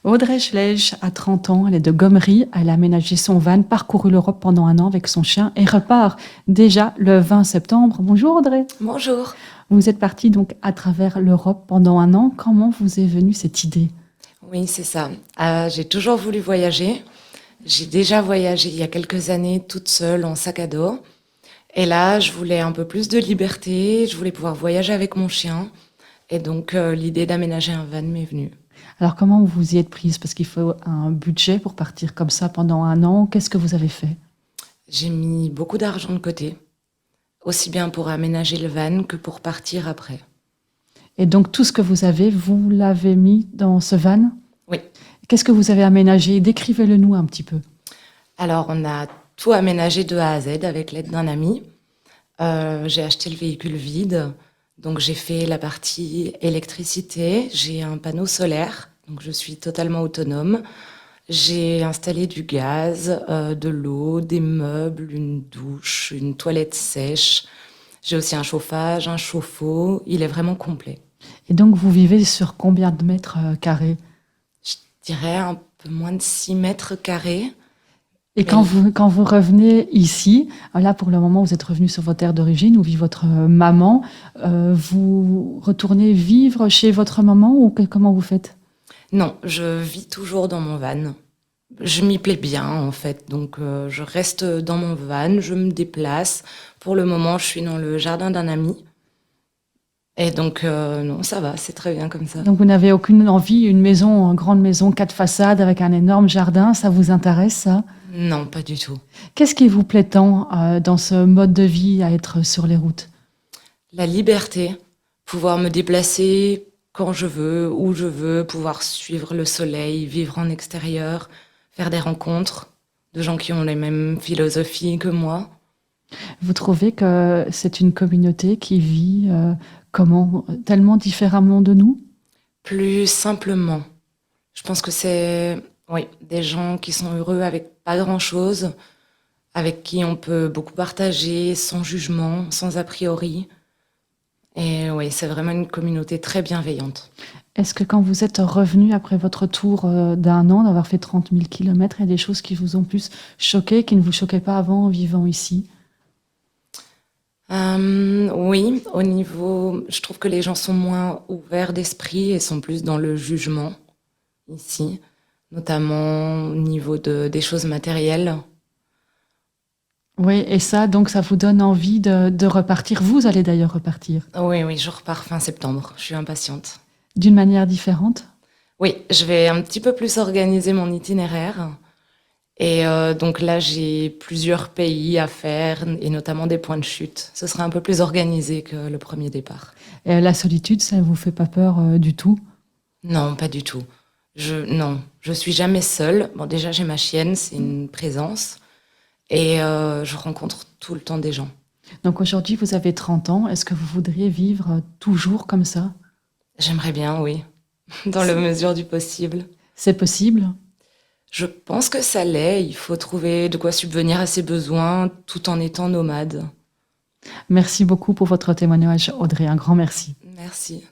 Audrey Schleich a 30 ans, elle est de Gomery, elle a aménagé son van, parcouru l'Europe pendant un an avec son chien et repart déjà le 20 septembre. Bonjour Audrey. Bonjour. Vous êtes partie donc à travers l'Europe pendant un an. Comment vous est venue cette idée? Oui, c'est ça. J'ai toujours voulu voyager. J'ai déjà voyagé il y a quelques années toute seule en sac à dos. Et là, je voulais un peu plus de liberté. Je voulais pouvoir voyager avec mon chien. Et donc, l'idée d'aménager un van m'est venue. Alors comment vous y êtes prise? Parce qu'il faut un budget pour partir comme ça pendant un an. Qu'est-ce que vous avez fait? J'ai mis beaucoup d'argent de côté, aussi bien pour aménager le van que pour partir après. Et donc tout ce que vous avez, vous l'avez mis dans ce van? Oui. Qu'est-ce que vous avez aménagé? Décrivez-le nous un petit peu. Alors, on a tout aménagé de A à Z avec l'aide d'un ami. J'ai acheté le véhicule vide, donc j'ai fait la partie électricité. J'ai un panneau solaire, donc je suis totalement autonome. J'ai installé du gaz, de l'eau, des meubles, une douche, une toilette sèche. J'ai aussi un chauffage, un chauffe-eau. Il est vraiment complet. Et donc vous vivez sur combien de mètres carrés? Je dirais un peu moins de 6 mètres carrés. Et Mais quand vous revenez ici, là pour le moment vous êtes revenu sur votre terre d'origine où vit votre maman, vous retournez vivre chez votre maman ou comment vous faites? non, je vis toujours dans mon van. Je m'y plais bien en fait, donc je reste dans mon van, je me déplace. Pour le moment, je suis dans le jardin d'un ami. Et donc, non, ça va, c'est très bien comme ça. Donc vous n'avez aucune envie, une maison, une grande maison, 4 façades avec un énorme jardin, ça vous intéresse ça? Non, pas du tout. Qu'est-ce qui vous plaît tant dans ce mode de vie à être sur les routes? La liberté, pouvoir me déplacer quand je veux, où je veux, pouvoir suivre le soleil, vivre en extérieur, faire des rencontres de gens qui ont les mêmes philosophies que moi. Vous trouvez que c'est une communauté qui vit comment tellement différemment de nous? Plus simplement. Je pense que c'est, oui, des gens qui sont heureux avec pas grand-chose, avec qui on peut beaucoup partager sans jugement, sans a priori. Et oui, c'est vraiment une communauté très bienveillante. Est-ce que quand vous êtes revenu après votre tour d'un an, d'avoir fait 30 000 kilomètres, il y a des choses qui vous ont plus choqué, qui ne vous choquaient pas avant en vivant ici? Oui, au niveau, je trouve que les gens sont moins ouverts d'esprit et sont plus dans le jugement ici, notamment au niveau des choses matérielles. Oui, et ça, donc ça vous donne envie de repartir. Vous allez d'ailleurs repartir Oui, oui, je repars fin septembre. Je suis impatiente. d'une manière différente. Oui, je vais un petit peu plus organiser mon itinéraire. Et donc là, j'ai plusieurs pays à faire, et notamment des points de chute. Ce sera un peu plus organisé que le premier départ. Et la solitude, ça ne vous fait pas peur du tout? Non, pas du tout. Non, je suis jamais seule. Bon, déjà, j'ai ma chienne, c'est une présence. Et je rencontre tout le temps des gens. Donc aujourd'hui, vous avez 30 ans. Est-ce que vous voudriez vivre toujours comme ça? J'aimerais bien, oui, dans la mesure du possible. C'est possible? Je pense que ça l'est. Il faut trouver de quoi subvenir à ses besoins tout en étant nomade. Merci beaucoup pour votre témoignage, Audrey. Un grand merci. Merci.